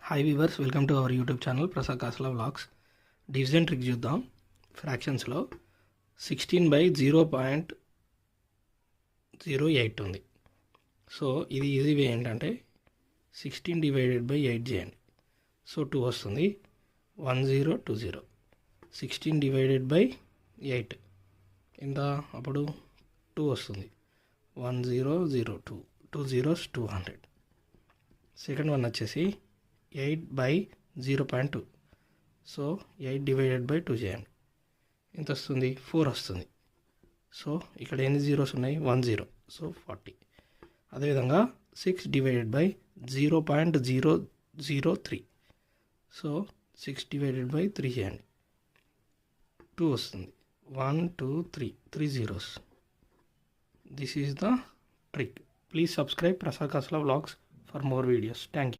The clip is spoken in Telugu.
Hi viewers, welcome to our YouTube channel Prasad Kasala vlogs. Division trick చూద్దాం. ఫ్రాక్షన్స్లో 16/0.08 ఉంది. సో ఇది ఈజీ వే ఏంటంటే 16 డివైడెడ్ బై 8 చేయండి. సో 2 వస్తుంది. 1020. 16 డివైడెడ్ బై 8 ఎంత? అప్పుడు 2 వస్తుంది. 1002. 2 zeros 200. సెకండ్ వన్ వచ్చేసి 8/0.2. సో 8 డివైడెడ్ బై 2 చేయండి. ఎంత వస్తుంది? 4 వస్తుంది. సో ఇక్కడ ఎన్ని జీరోస్ ఉన్నాయి? 1 0. సో 40. అదేవిధంగా 6 divided by 0.003. So 6 divided by 3 చేయండి. 2 వస్తుంది. 1 2 3. 3 zeros. This is the trick. Please subscribe Prasad Kasala vlogs for more videos. Thank you.